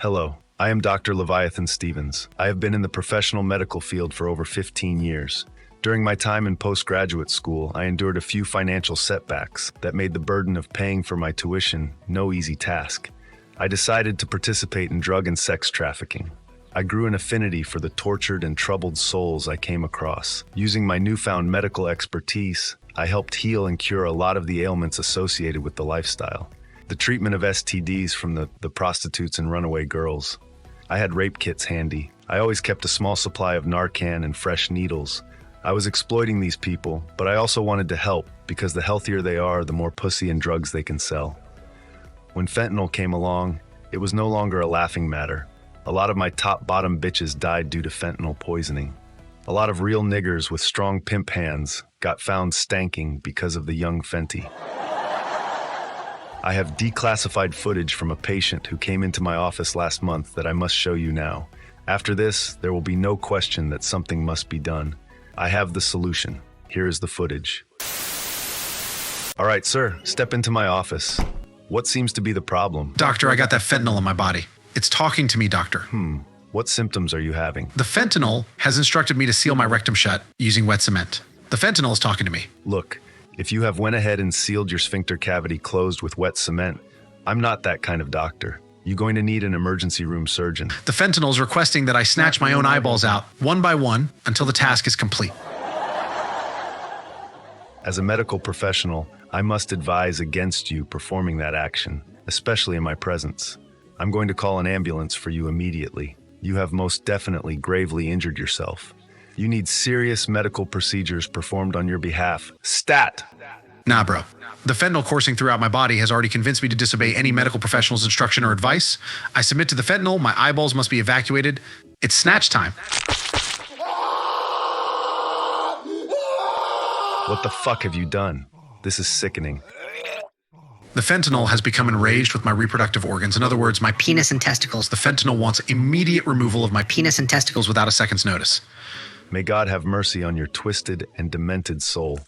Hello, I am Dr. Leviathan Stevens. I have been in the professional medical field for over 15 years. During my time in postgraduate school, I endured a few financial setbacks that made the burden of paying for my tuition no easy task. I decided to participate in drug and sex trafficking. I grew an affinity for the tortured and troubled souls I came across. Using my newfound medical expertise, I helped heal and cure a lot of the ailments associated with the lifestyle. The treatment of STDs from the prostitutes and runaway girls. I had rape kits handy. I always kept a small supply of Narcan and fresh needles. I was exploiting these people, but I also wanted to help because the healthier they are, the more pussy and drugs they can sell. When fentanyl came along, it was no longer a laughing matter. A lot of my top-bottom bitches died due to fentanyl poisoning. A lot of real niggers with strong pimp hands got found stanking because of the young Fenty. I have declassified footage from a patient who came into my office last month that I must show you now. After this, there will be no question that something must be done. I have the solution. Here is the footage. All right, sir, step into my office. What seems to be the problem? Doctor, I got that fentanyl in my body. It's talking to me, doctor. What symptoms are you having? The fentanyl has instructed me to seal my rectum shut using wet cement. The fentanyl is talking to me. Look, if you have went ahead and sealed your sphincter cavity closed with wet cement, I'm not that kind of doctor. You're going to need an emergency room surgeon. The fentanyl is requesting that I snatch my own eyeballs out, one by one, until the task is complete. As a medical professional, I must advise against you performing that action, especially in my presence. I'm going to call an ambulance for you immediately. You have most definitely gravely injured yourself. You need serious medical procedures performed on your behalf. Stat! Nah, bro. The fentanyl coursing throughout my body has already convinced me to disobey any medical professional's instruction or advice. I submit to the fentanyl, my eyeballs must be evacuated. It's snatch time. What the fuck have you done? This is sickening. The fentanyl has become enraged with my reproductive organs. In other words, my penis and testicles. The fentanyl wants immediate removal of my penis and testicles without a second's notice. May God have mercy on your twisted and demented soul.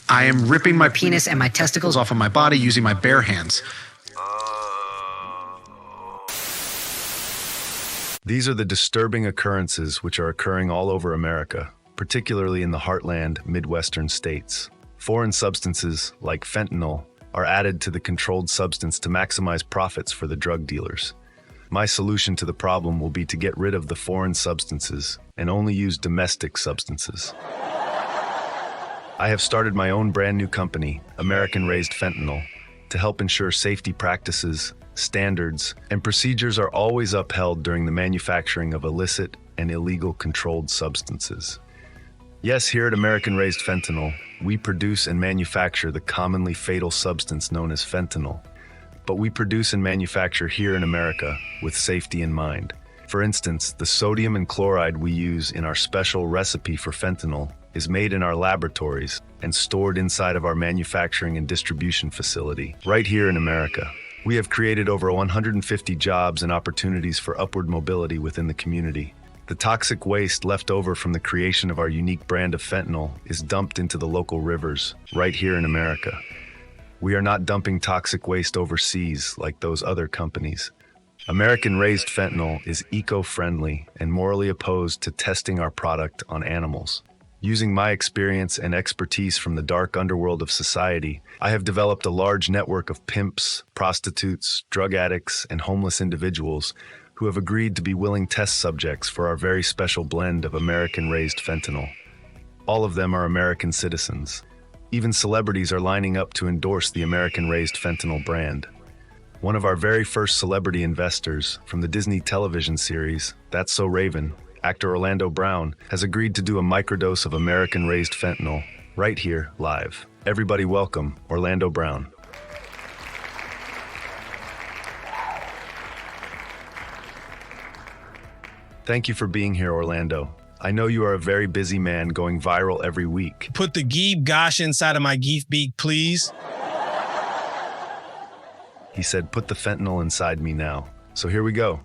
I am ripping my penis and my testicles off of my body using my bare hands. These are the disturbing occurrences which are occurring all over America, particularly in the heartland Midwestern states. Foreign substances, like fentanyl, are added to the controlled substance to maximize profits for the drug dealers. My solution to the problem will be to get rid of the foreign substances and only use domestic substances. I have started my own brand new company, American Raised Fentanyl, to help ensure safety practices, standards, and procedures are always upheld during the manufacturing of illicit and illegal controlled substances. Yes, here at American Raised Fentanyl, we produce and manufacture the commonly fatal substance known as fentanyl. But we produce and manufacture here in America with safety in mind. For instance, the sodium and chloride we use in our special recipe for fentanyl is made in our laboratories and stored inside of our manufacturing and distribution facility, right here in America. We have created over 150 jobs and opportunities for upward mobility within the community. The toxic waste left over from the creation of our unique brand of fentanyl is dumped into the local rivers, right here in America. We are not dumping toxic waste overseas like those other companies. American Raised Fentanyl is eco-friendly and morally opposed to testing our product on animals. Using my experience and expertise from the dark underworld of society, I have developed a large network of pimps, prostitutes, drug addicts, and homeless individuals who have agreed to be willing test subjects for our very special blend of American Raised Fentanyl. All of them are American citizens. Even celebrities are lining up to endorse the American Raised Fentanyl brand. One of our very first celebrity investors from the Disney television series, That's So Raven, actor Orlando Brown, has agreed to do a microdose of American Raised Fentanyl right here, live. Everybody welcome Orlando Brown. Thank you for being here, Orlando. I know you are a very busy man going viral every week. Put the geeb gosh inside of my geef beak, please. He said, put the fentanyl inside me now. So here we go.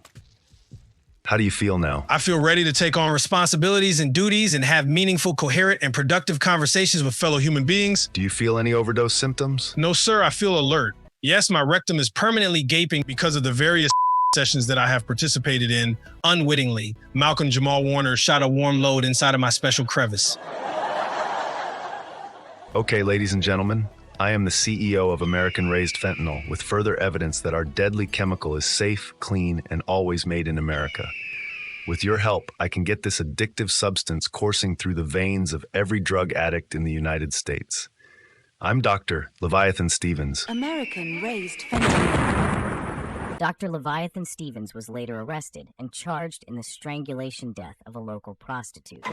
How do you feel now? I feel ready to take on responsibilities and duties and have meaningful, coherent, and productive conversations with fellow human beings. Do you feel any overdose symptoms? No, sir, I feel alert. Yes, my rectum is permanently gaping because of the various sessions that I have participated in unwittingly. Malcolm Jamal Warner shot a warm load inside of my special crevice. Okay, ladies and gentlemen, I am the CEO of American Raised Fentanyl with further evidence that our deadly chemical is safe, clean, and always made in America. With your help, I can get this addictive substance coursing through the veins of every drug addict in the United States. I'm Dr. Leviathan Stevens. American Raised Fentanyl. Dr. Leviathan Stevens was later arrested and charged in the strangulation death of a local prostitute.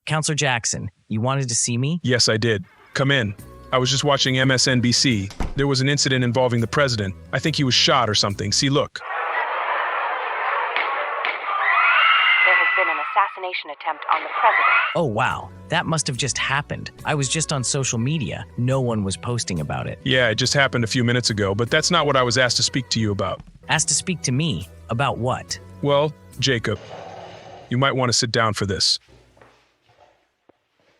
Counselor Jackson, you wanted to see me? Yes, I did. Come in. I was just watching MSNBC. There was an incident involving the president. I think he was shot or something. See, look. There has been an assassination attempt on the president. Oh, wow. That must have just happened. I was just on social media. No one was posting about it. Yeah, it just happened a few minutes ago, but that's not what I was asked to speak to you about. Asked to speak to me? About what? Well, Jacob, you might want to sit down for this.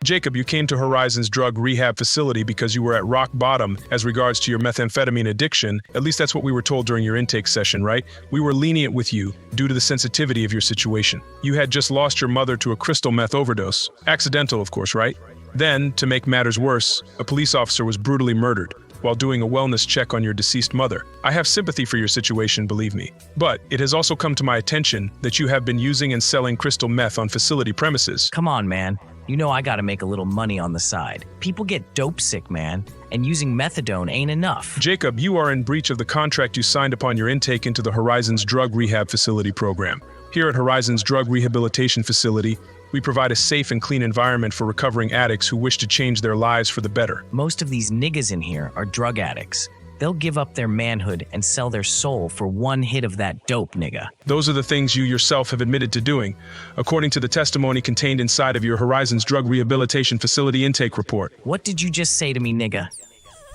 Jacob, you came to Horizon's drug rehab facility because you were at rock bottom as regards to your methamphetamine addiction. At least that's what we were told during your intake session, right? We were lenient with you due to the sensitivity of your situation. You had just lost your mother to a crystal meth overdose. Accidental, of course, right? Then, to make matters worse, a police officer was brutally murdered while doing a wellness check on your deceased mother. I have sympathy for your situation, believe me. But it has also come to my attention that you have been using and selling crystal meth on facility premises. Come on, man. You know I gotta make a little money on the side. People get dope sick, man, and using methadone ain't enough. Jacob, you are in breach of the contract you signed upon your intake into the Horizon's Drug Rehab Facility program. Here at Horizon's Drug Rehabilitation Facility, we provide a safe and clean environment for recovering addicts who wish to change their lives for the better. Most of these niggas in here are drug addicts. They'll give up their manhood and sell their soul for one hit of that dope, nigga. Those are the things you yourself have admitted to doing, according to the testimony contained inside of your Horizon's Drug Rehabilitation Facility intake report. What did you just say to me, nigga?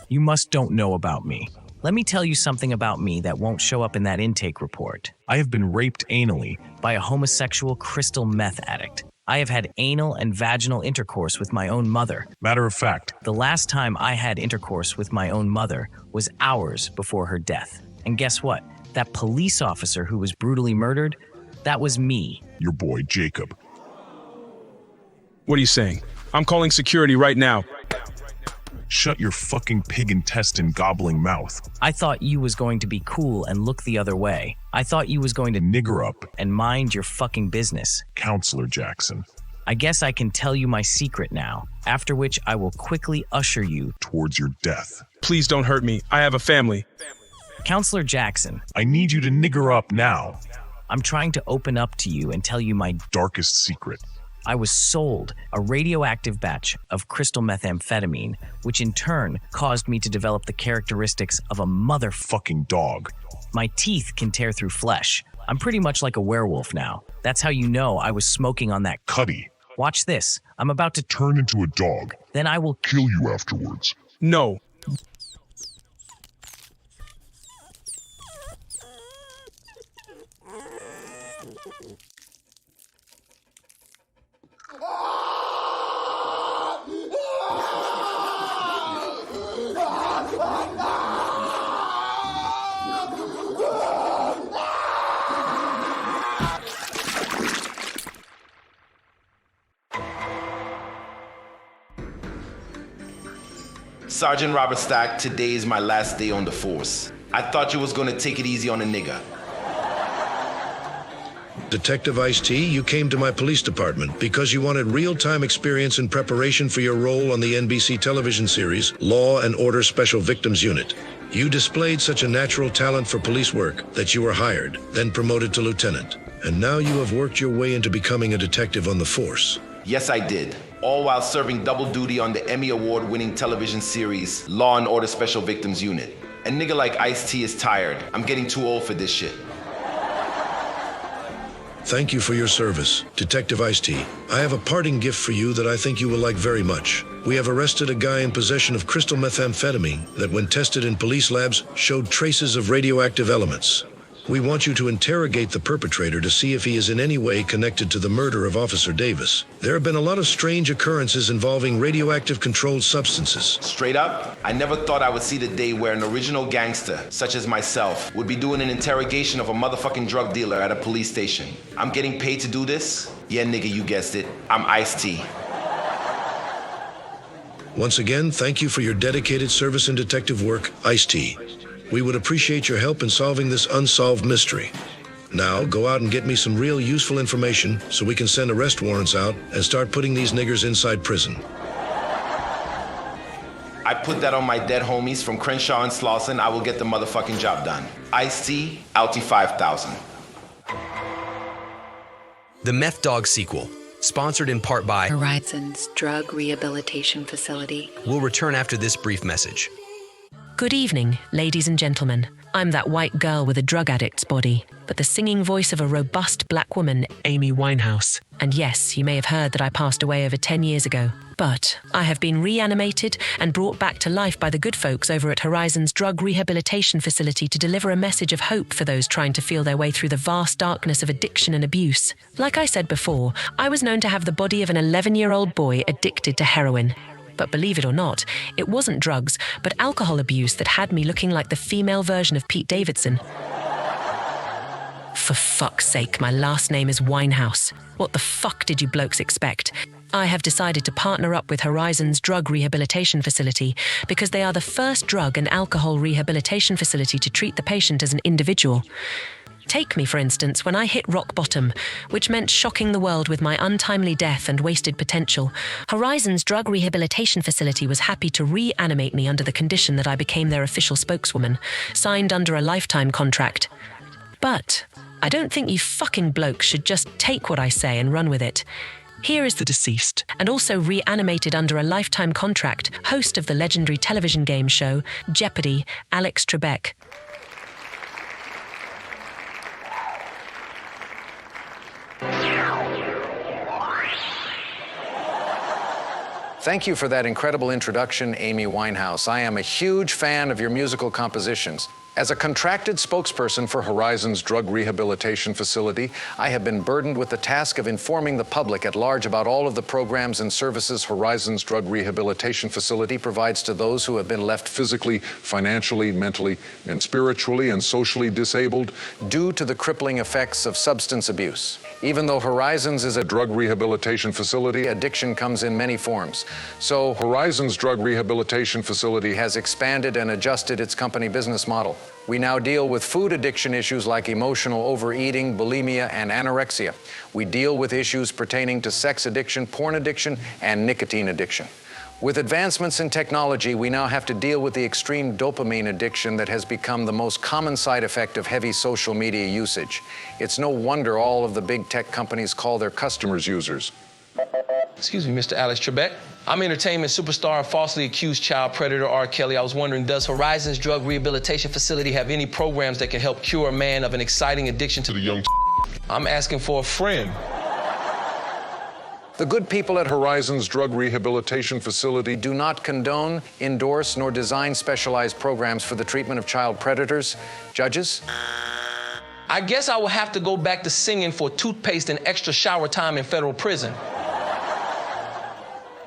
You must don't know about me. Let me tell you something about me that won't show up in that intake report. I have been raped anally by a homosexual crystal meth addict. I have had anal and vaginal intercourse with my own mother. Matter of fact, The last time I had intercourse with my own mother was hours before her death. And guess what? That police officer who was brutally murdered, that was me. your boy Jacob. What are you saying? I'm calling security right now. Shut your fucking pig intestine gobbling mouth. I thought you was going to be cool and look the other way. I thought you was going to Nigger up, and mind your fucking business. Counselor Jackson, I guess I can tell you my secret now, after which I will quickly usher you. towards your death. Please don't hurt me. I have a family. Counselor Jackson, I need you to nigger up now. I'm trying to open up to you and tell you my Darkest secret. I was sold a radioactive batch of crystal methamphetamine, which in turn caused me to develop the characteristics of a Fucking dog. My teeth can tear through flesh. I'm pretty much like a werewolf now. That's how you know I was smoking on that. Cuddy. Watch this. I'm about to Turn into a dog. then I will Kill you afterwards. No. Sergeant Robert Stack, today is my last day on the force. I thought you was gonna take it easy on a nigga. Detective Ice-T, you came to my police department because you wanted real-time experience in preparation for your role on the NBC television series Law and Order Special Victims Unit. You displayed such a natural talent for police work that you were hired, then promoted to lieutenant. And now you have worked your way into becoming a detective on the force. Yes, I did. All while serving double duty on the Emmy Award-winning television series Law and Order Special Victims Unit. A nigga like Ice-T is tired. I'm getting too old for this shit. Thank you for your service, Detective Ice-T. I have a parting gift for you that I think you will like very much. We have arrested a guy in possession of crystal methamphetamine that when tested in police labs showed traces of radioactive elements. We want you to interrogate the perpetrator to see if he is in any way connected to the murder of Officer Davis. There have been a lot of strange occurrences involving radioactive controlled substances. Straight up, I never thought I would see the day where an original gangster, such as myself, would be doing an interrogation of a motherfucking drug dealer at a police station. I'm getting paid to do this? Yeah, nigga, you guessed it. I'm Ice-T. Once again, thank you for your dedicated service and detective work, Ice-T. We would appreciate your help in solving this unsolved mystery. Now, go out and get me some real useful information so we can send arrest warrants out and start putting these niggers inside prison. I put that on my dead homies from Crenshaw and Slauson. I will get the motherfucking job done. Ice-T, Alti 5000. The Mef Dawg Sequel, sponsored in part by Horizons Drug Rehabilitation Facility. We'll return after this brief message. Good evening, ladies and gentlemen. I'm that white girl with a drug addict's body, but the singing voice of a robust black woman, Amy Winehouse. And yes, you may have heard that I passed away over 10 years ago. But I have been reanimated and brought back to life by the good folks over at Horizons Drug Rehabilitation Facility to deliver a message of hope for those trying to feel their way through the vast darkness of addiction and abuse. Like I said before, I was known to have the body of an 11-year-old boy addicted to heroin. But believe it or not, it wasn't drugs, but alcohol abuse that had me looking like the female version of Pete Davidson. For fuck's sake, my last name is Winehouse. What the fuck did you blokes expect? I have decided to partner up with Horizons Drug Rehabilitation Facility because they are the first drug and alcohol rehabilitation facility to treat the patient as an individual. Take me, for instance, when I hit rock bottom, which meant shocking the world with my untimely death and wasted potential. Horizons Drug Rehabilitation Facility was happy to reanimate me under the condition that I became their official spokeswoman, signed under a lifetime contract. But I don't think you fucking blokes should just take what I say and run with it. Here is the deceased, and also reanimated under a lifetime contract, host of the legendary television game show, Jeopardy, Alex Trebek. Thank you for that incredible introduction, Amy Winehouse. I am a huge fan of your musical compositions. As a contracted spokesperson for Horizons Drug Rehabilitation Facility, I have been burdened with the task of informing the public at large about all of the programs and services Horizons Drug Rehabilitation Facility provides to those who have been left physically, financially, mentally, and spiritually and socially disabled due to the crippling effects of substance abuse. Even though Horizons is a drug rehabilitation facility, addiction comes in many forms. So Horizons Drug Rehabilitation Facility has expanded and adjusted its company business model. We now deal with food addiction issues like emotional overeating, bulimia, and anorexia. We deal with issues pertaining to sex addiction, porn addiction, and nicotine addiction. With advancements in technology, we now have to deal with the extreme dopamine addiction that has become the most common side effect of heavy social media usage. It's no wonder all of the big tech companies call their customers users. Excuse me, Mr. Alex Trebek. I'm entertainment superstar and falsely accused child predator R. Kelly. I was wondering, does Horizons Drug Rehabilitation Facility have any programs that can help cure a man of an exciting addiction to the young? I'm asking for a friend. The good people at Horizons Drug Rehabilitation Facility do not condone, endorse, nor design specialized programs for the treatment of child predators. Judges? I guess I will have to go back to singing for toothpaste and extra shower time in federal prison.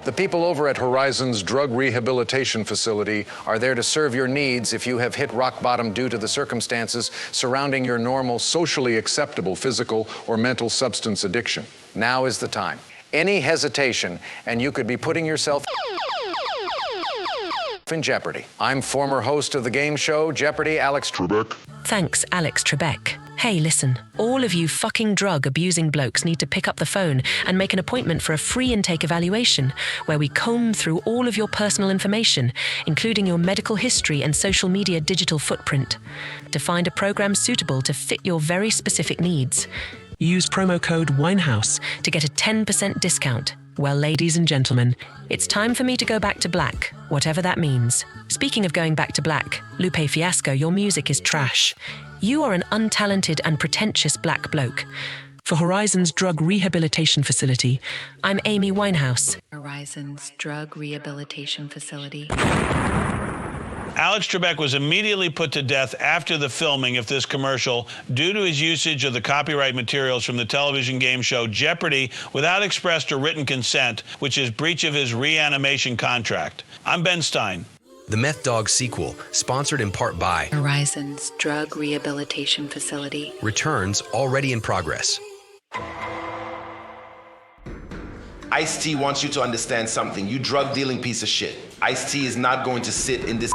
The people over at Horizons Drug Rehabilitation Facility are there to serve your needs if you have hit rock bottom due to the circumstances surrounding your normal, socially acceptable physical or mental substance addiction. Now is the time. Any hesitation, and you could be putting yourself in jeopardy. I'm former host of the game show, Jeopardy, Alex Trebek. Thanks, Alex Trebek. Hey, listen, all of you fucking drug-abusing blokes need to pick up the phone and make an appointment for a free intake evaluation where we comb through all of your personal information, including your medical history and social media digital footprint, to find a program suitable to fit your very specific needs. Use promo code WINEHOUSE to get a 10% discount. Well, ladies and gentlemen, it's time for me to go back to black, whatever that means. Speaking of going back to black, Lupe Fiasco, your music is trash. You are an untalented and pretentious black bloke. For Horizons Drug Rehabilitation Facility, I'm Amy Winehouse. Horizons Drug Rehabilitation Facility. Alex Trebek was immediately put to death after the filming of this commercial due to his usage of the copyright materials from the television game show Jeopardy without expressed or written consent, which is breach of his reanimation contract. I'm Ben Stein. The Mef Dawg Sequel, sponsored in part by Horizons Drug Rehabilitation Facility. Returns already in progress. Ice-T wants you to understand something. You drug-dealing piece of shit. Ice-T is not going to sit in this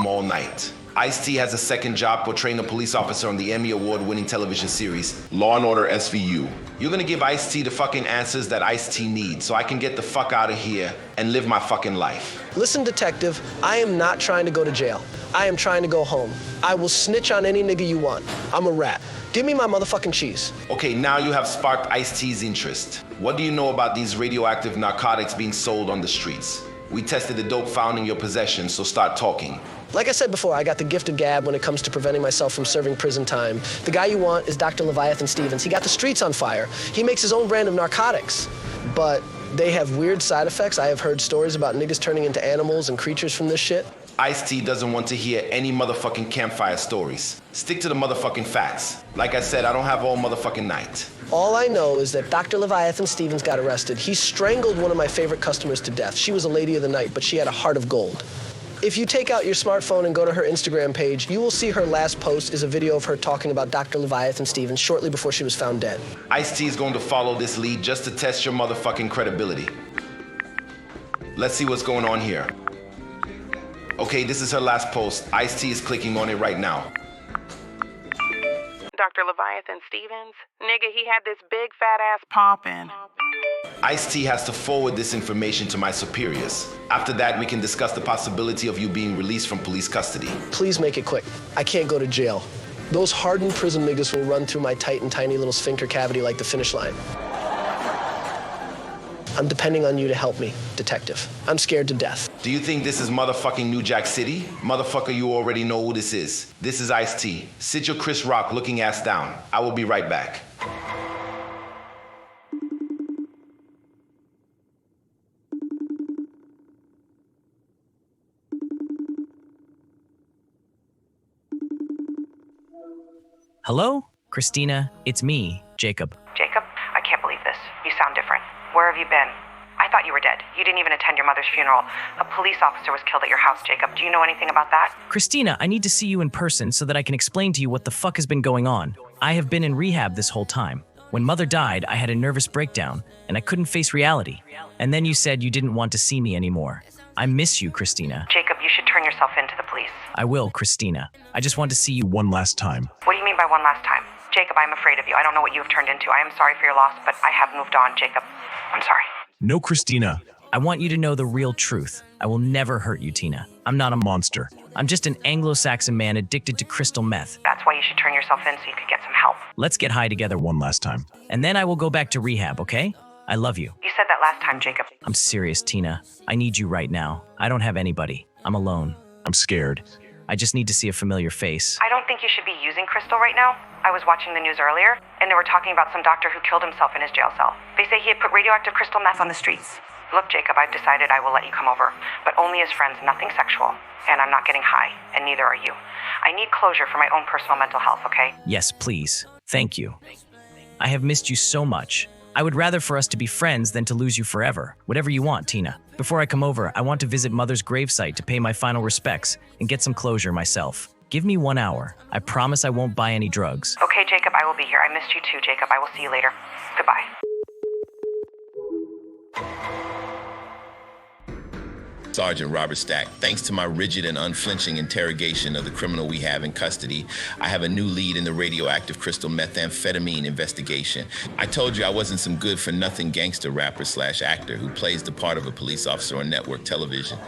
all night. Ice-T has a second job portraying a police officer on the Emmy Award-winning television series, Law & Order SVU. You're gonna give Ice-T the fucking answers that Ice-T needs so I can get the fuck out of here and live my fucking life. Listen, detective, I am not trying to go to jail. I am trying to go home. I will snitch on any nigga you want. I'm a rat. Give me my motherfucking cheese. Okay, now you have sparked Ice-T's interest. What do you know about these radioactive narcotics being sold on the streets? We tested the dope found in your possession, so start talking. Like I said before, I got the gift of gab when it comes to preventing myself from serving prison time. The guy you want is Dr. Leviathan Stevens. He got the streets on fire. He makes his own brand of narcotics. But they have weird side effects. I have heard stories about niggas turning into animals and creatures from this shit. Ice-T doesn't want to hear any motherfucking campfire stories. Stick to the motherfucking facts. Like I said, I don't have all motherfucking night. All I know is that Dr. Leviathan Stevens got arrested. He strangled one of my favorite customers to death. She was a lady of the night, but she had a heart of gold. If you take out your smartphone and go to her Instagram page, you will see her last post is a video of her talking about Dr. Leviathan Stevens shortly before she was found dead. Ice-T is going to follow this lead just to test your motherfucking credibility. Let's see what's going on here. Okay, this is her last post. Ice-T is clicking on it right now. Dr. Leviathan Stevens? Nigga, he had this big fat ass poppin'. Ice-T has to forward this information to my superiors. After that, we can discuss the possibility of you being released from police custody. Please make it quick. I can't go to jail. Those hardened prison niggas will run through my tight and tiny little sphincter cavity like the finish line. I'm depending on you to help me, detective. I'm scared to death. Do you think this is motherfucking New Jack City? Motherfucker, you already know who this is. This is Ice-T. Sit your Chris Rock looking ass down. I will be right back. Hello? Christina, it's me, Jacob. Jacob, I can't believe this. You sound different. Where have you been? I thought you were dead. You didn't even attend your mother's funeral. A police officer was killed at your house, Jacob. Do you know anything about that? Christina, I need to see you in person so that I can explain to you what the fuck has been going on. I have been in rehab this whole time. When Mother died, I had a nervous breakdown, and I couldn't face reality. And then you said you didn't want to see me anymore. I miss you, Christina. Jacob, you should turn yourself in to the police. I will, Christina. I just want to see you one last time. What do you mean by one last time? Jacob, I'm afraid of you. I don't know what you have turned into. I am sorry for your loss, but I have moved on, Jacob. I'm sorry. No, Christina. I want you to know the real truth. I will never hurt you, Tina. I'm not a monster. I'm just an Anglo-Saxon man addicted to crystal meth. That's why you should turn yourself in so you could get some help. Let's get high together one last time. And then I will go back to rehab, okay? I love you. You said that last time, Jacob. I'm serious, Tina. I need you right now. I don't have anybody. I'm alone. I'm scared. I just need to see a familiar face. I don't think you should be using crystal right now. I was watching the news earlier, and they were talking about some doctor who killed himself in his jail cell. They say he had put radioactive crystal meth on the streets. Look, Jacob, I've decided I will let you come over, but only as friends, nothing sexual. And I'm not getting high, and neither are you. I need closure for my own personal mental health, okay? Yes, please. Thank you. I have missed you so much. I would rather for us to be friends than to lose you forever. Whatever you want, Tina. Before I come over, I want to visit Mother's gravesite to pay my final respects and get some closure myself. Give me 1 hour. I promise I won't buy any drugs. Okay, Jacob, I will be here. I missed you too, Jacob. I will see you later. Goodbye. Sergeant Robert Stack, thanks to my rigid and unflinching interrogation of the criminal we have in custody, I have a new lead in the radioactive crystal methamphetamine investigation. I told you I wasn't some good-for-nothing gangster rapper/actor who plays the part of a police officer on network television.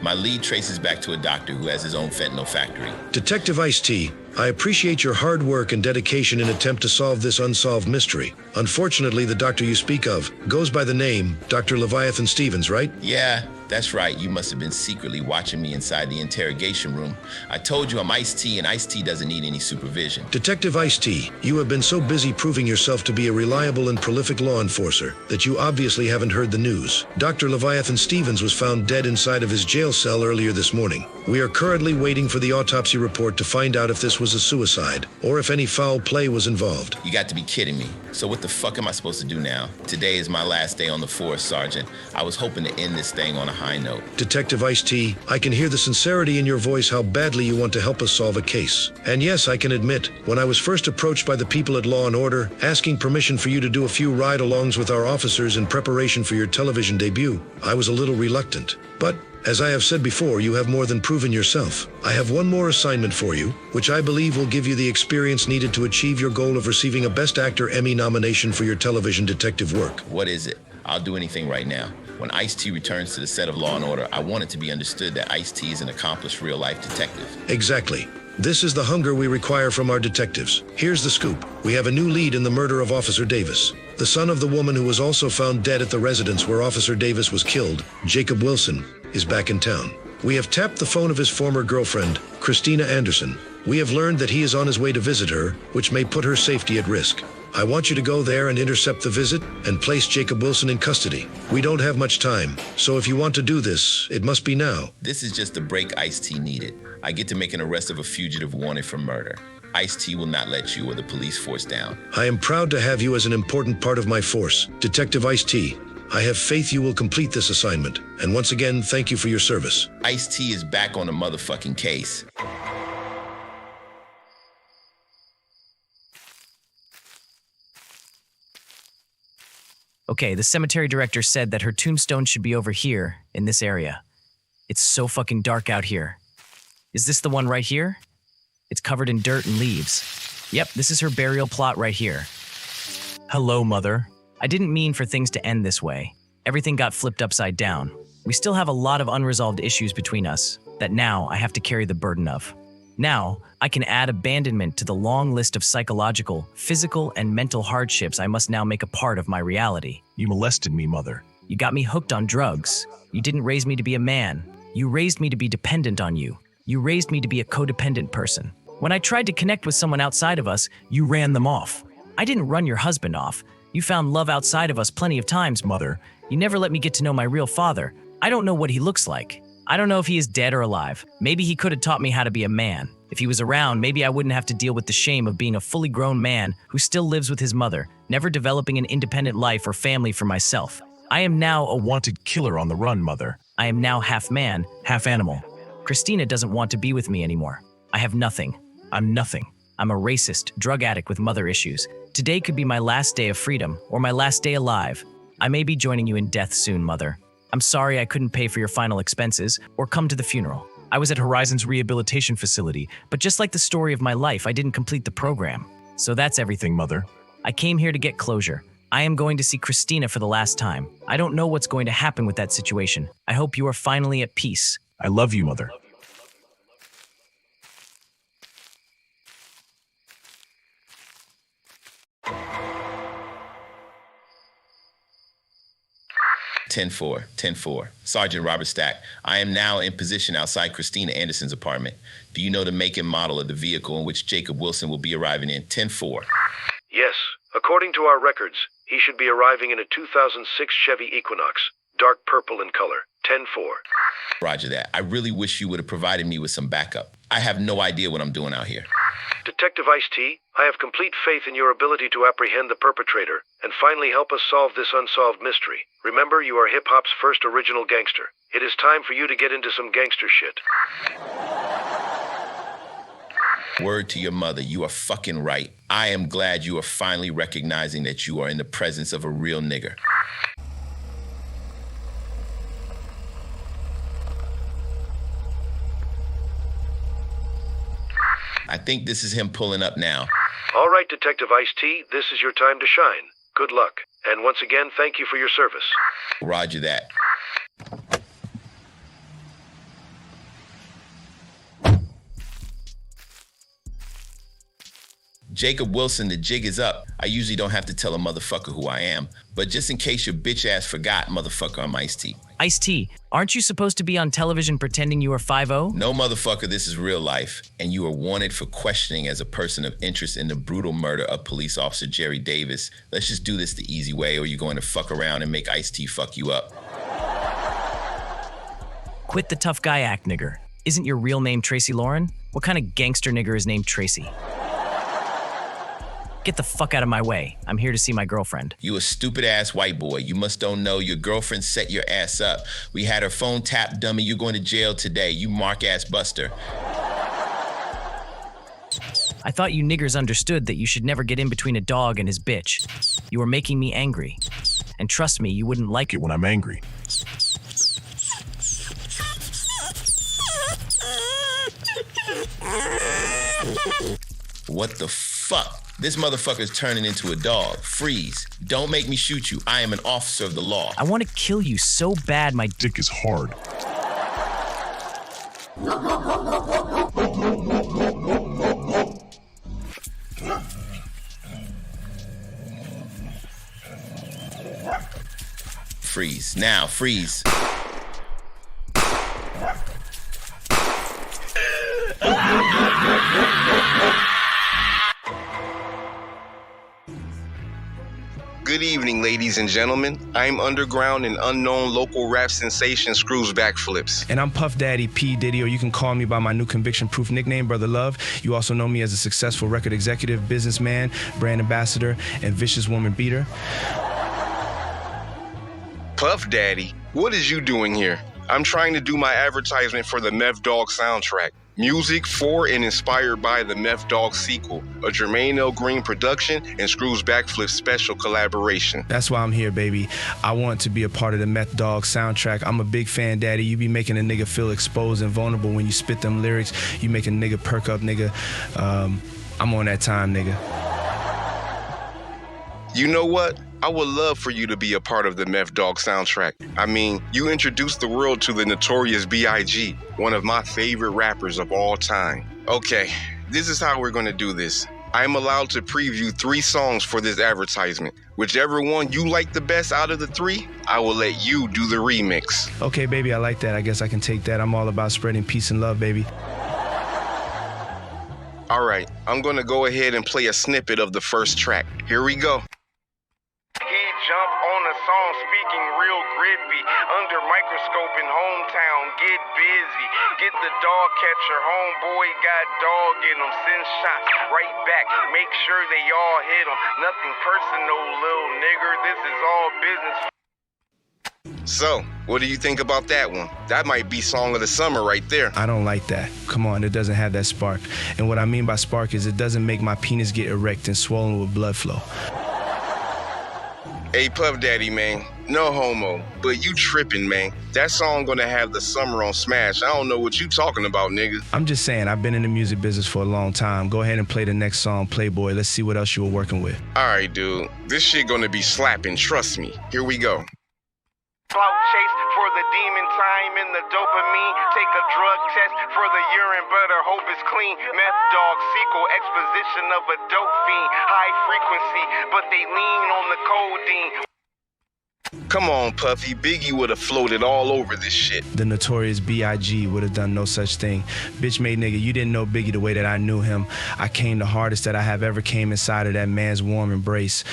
My lead traces back to a doctor who has his own fentanyl factory. Detective Ice-T, I appreciate your hard work and dedication in attempt to solve this unsolved mystery. Unfortunately, the doctor you speak of goes by the name Dr. Leviathan Stevens, right? Yeah, That's right, you must have been secretly watching me inside the interrogation room. I told you I'm Ice-T, and Ice-T doesn't need any supervision. Detective Ice-T, you have been so busy proving yourself to be a reliable and prolific law enforcer that you obviously haven't heard the news. Dr. Leviathan Stevens was found dead inside of his jail cell earlier this morning. We are currently waiting for the autopsy report to find out if this was a suicide or if any foul play was involved. You got to be kidding me. So what the fuck am I supposed to do now? Today is my last day on the force, Sergeant. I was hoping to end this thing on a high note. Detective Ice-T, I can hear the sincerity in your voice how badly you want to help us solve a case. And yes, I can admit, when I was first approached by the people at Law & Order, asking permission for you to do a few ride-alongs with our officers in preparation for your television debut, I was a little reluctant. But as I have said before, you have more than proven yourself. I have one more assignment for you, which I believe will give you the experience needed to achieve your goal of receiving a Best Actor Emmy nomination for your television detective work. What is it? I'll do anything right now. When Ice-T returns to the set of Law & Order, I want it to be understood that Ice-T is an accomplished real-life detective. Exactly. This is the hunger we require from our detectives. Here's the scoop. We have a new lead in the murder of Officer Davis. The son of the woman who was also found dead at the residence where Officer Davis was killed, Jacob Wilson, is back in town. We have tapped the phone of his former girlfriend, Christina Anderson. We have learned that he is on his way to visit her, which may put her safety at risk. I want you to go there and intercept the visit and place Jacob Wilson in custody. We don't have much time, so if you want to do this, it must be now. This is just the break Ice-T needed. I get to make an arrest of a fugitive wanted for murder. Ice-T will not let you or the police force down. I am proud to have you as an important part of my force, Detective Ice-T. I have faith you will complete this assignment, and once again, thank you for your service. Ice-T is back on the motherfucking case. Okay, the cemetery director said that her tombstone should be over here, in this area. It's so fucking dark out here. Is this the one right here? It's covered in dirt and leaves. Yep, this is her burial plot right here. Hello, Mother. I didn't mean for things to end this way. Everything got flipped upside down. We still have a lot of unresolved issues between us that now I have to carry the burden of. Now, I can add abandonment to the long list of psychological, physical, and mental hardships I must now make a part of my reality. You molested me, Mother. You got me hooked on drugs. You didn't raise me to be a man. You raised me to be dependent on you. You raised me to be a codependent person. When I tried to connect with someone outside of us, you ran them off. I didn't run your husband off. You found love outside of us plenty of times, Mother. You never let me get to know my real father. I don't know what he looks like. I don't know if he is dead or alive. Maybe he could have taught me how to be a man. If he was around, maybe I wouldn't have to deal with the shame of being a fully grown man who still lives with his mother, never developing an independent life or family for myself. I am now a wanted killer on the run, Mother. I am now half man, half animal. Christina doesn't want to be with me anymore. I have nothing. I'm nothing. I'm a racist, drug addict with mother issues. Today could be my last day of freedom, or my last day alive. I may be joining you in death soon, Mother. I'm sorry I couldn't pay for your final expenses or come to the funeral. I was at Horizon's rehabilitation facility, but just like the story of my life, I didn't complete the program. So that's everything, Mother. I came here to get closure. I am going to see Christina for the last time. I don't know what's going to happen with that situation. I hope you are finally at peace. I love you, Mother. Ten-4. Sergeant Robert Stack, I am now in position outside Christina Anderson's apartment. Do you know the make and model of the vehicle in which Jacob Wilson will be arriving in? 10-4. Yes. According to our records, he should be arriving in a 2006 Chevy Equinox, dark purple in color. 10-4. Roger that. I really wish you would have provided me with some backup. I have no idea what I'm doing out here. Detective Ice-T, I have complete faith in your ability to apprehend the perpetrator and finally help us solve this unsolved mystery. Remember, you are hip-hop's first original gangster. It is time for you to get into some gangster shit. Word to your mother, you are fucking right. I am glad you are finally recognizing that you are in the presence of a real nigger. I think this is him pulling up now. All right, Detective Ice-T, this is your time to shine. Good luck. And once again, thank you for your service. Roger that. Jacob Wilson, the jig is up. I usually don't have to tell a motherfucker who I am, But just in case your bitch ass forgot, motherfucker, I'm Ice-T. Ice-T, aren't you supposed to be on television pretending you are 5'0"? No, motherfucker, this is real life, and you are wanted for questioning as a person of interest in the brutal murder of police officer Jerry Davis. Let's just do this the easy way, or you're going to fuck around and make Ice-T fuck you up. Quit the tough guy act, nigger. Isn't your real name Tracy Lauren? What kind of gangster nigger is named Tracy? Get the fuck out of my way. I'm here to see my girlfriend. You a stupid-ass white boy. You must don't know your girlfriend set your ass up. We had her phone tapped, dummy. You're going to jail today, you mark-ass buster. I thought you niggers understood that you should never get in between a dog and his bitch. You are making me angry. And trust me, you wouldn't like it when I'm angry. What the fuck? This motherfucker's turning into a dog. Freeze. Don't make me shoot you. I am an officer of the law. I want to kill you so bad my dick is hard. Freeze. Now, freeze. Good evening, ladies and gentlemen. I'm underground and unknown local rap sensation Skrewz Backflipz. And I'm Puff Daddy P. Diddy, or you can call me by my new conviction-proof nickname, Brother Love. You also know me as a successful record executive, businessman, brand ambassador, and vicious woman beater. Puff Daddy? What is you doing here? I'm trying to do my advertisement for the Mef Dawg soundtrack. Music for and inspired by the Mef Dawg Sequel, a Jermaine L. Green production and Skrewz Backflipz special collaboration. That's why I'm here, baby. I want to be a part of the Mef Dawg soundtrack. I'm a big fan, Daddy. You be making a nigga feel exposed and vulnerable when you spit them lyrics. You make a nigga perk up, nigga. I'm on that time, nigga. You know what? I would love for you to be a part of the Mef Dawg soundtrack. I mean, you introduced the world to the notorious B.I.G., one of my favorite rappers of all time. Okay, this is how we're gonna do this. I'm allowed to preview 3 songs for this advertisement. Whichever one you like the best out of the 3, I will let you do the remix. Okay, baby, I like that. I guess I can take that. I'm all about spreading peace and love, baby. All right, I'm gonna go ahead and play a snippet of the first track. Here we go. Jump on a song speaking real grippy. Under microscope in hometown, get busy. Get the dog catcher, homeboy got dog in him. Send shots right back, make sure they all hit him. Nothing personal, little nigger, this is all business. So, what do you think about that one? That might be song of the summer right there. I don't like that. Come on, it doesn't have that spark. And what I mean by spark is it doesn't make my penis get erect and swollen with blood flow. Hey, Puff Daddy, man, no homo, but you tripping, man. That song gonna have the summer on Smash. I don't know what you talking about, nigga. I'm just saying, I've been in the music business for a long time. Go ahead and play the next song, Playboy. Let's see what else you were working with. All right, dude. This shit gonna be slapping, trust me. Here we go. Clout chase for the demon time and the dopamine. Take a drug test for the urine, better hope it's clean. Mef Dawg Sequel, exposition of a dope fiend. High frequency, but they lean on the codeine. Come on, Puffy. Biggie would have floated all over this shit. The notorious B.I.G. would have done no such thing. Bitch made nigga, you didn't know Biggie the way that I knew him. I came the hardest that I have ever came inside of that man's warm embrace.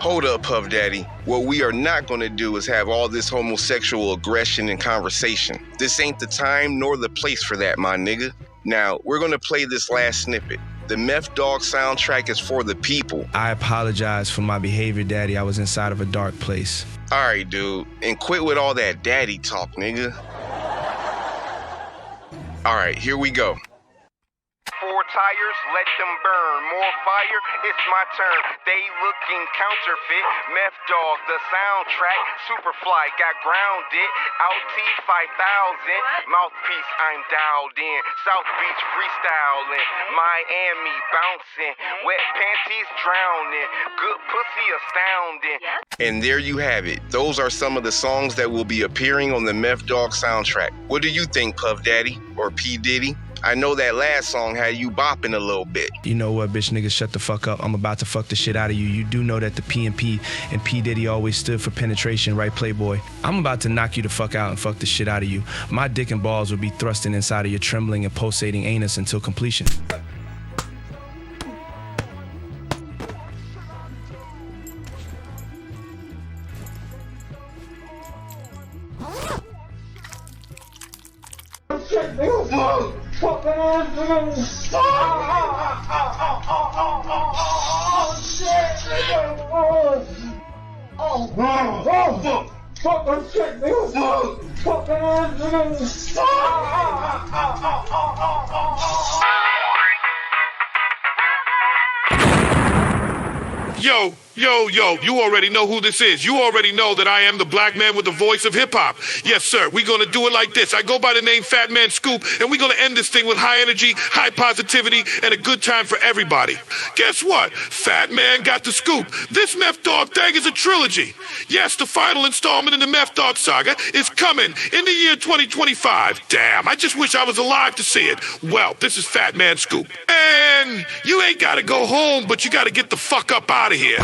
Hold up, Puff Daddy. What we are not gonna do is have all this homosexual aggression and conversation. This ain't the time nor the place for that, my nigga. Now, we're gonna play this last snippet. The Mef Dawg soundtrack is for the people. I apologize for my behavior, Daddy. I was inside of a dark place. All right, dude. And quit with all that daddy talk, nigga. All right, here we go. 4 tires, let them burn. More fire, it's my turn. They looking counterfeit. Mef Dawg, the soundtrack. Superfly got grounded. Out T5000. Mouthpiece, I'm dialed in. South Beach freestyling. Miami bouncing. Wet panties drowning. Good pussy astounding. And there you have it. Those are some of the songs that will be appearing on the Mef Dawg soundtrack. What do you think, Puff Daddy or P. Diddy? I know that last song had you bopping a little bit. You know what, bitch nigga, shut the fuck up. I'm about to fuck the shit out of you. You do know that the P&P and P. Diddy always stood for penetration, right, Playboy? I'm about to knock you the fuck out and fuck the shit out of you. My dick and balls will be thrusting inside of your trembling and pulsating anus until completion. Yo, you already know who this is. You already know that I am the black man with the voice of hip-hop. Yes, sir, we're gonna do it like this. I go by the name Fatman Scoop, and we're gonna end this thing with high energy, high positivity, and a good time for everybody. Guess what? Fatman got the scoop. This Mef Dawg thing is a trilogy. Yes, the final installment in the Mef Dawg saga is coming in the year 2025. Damn, I just wish I was alive to see it. Well, this is Fatman Scoop. And you ain't gotta go home, but you gotta get the fuck up out of here.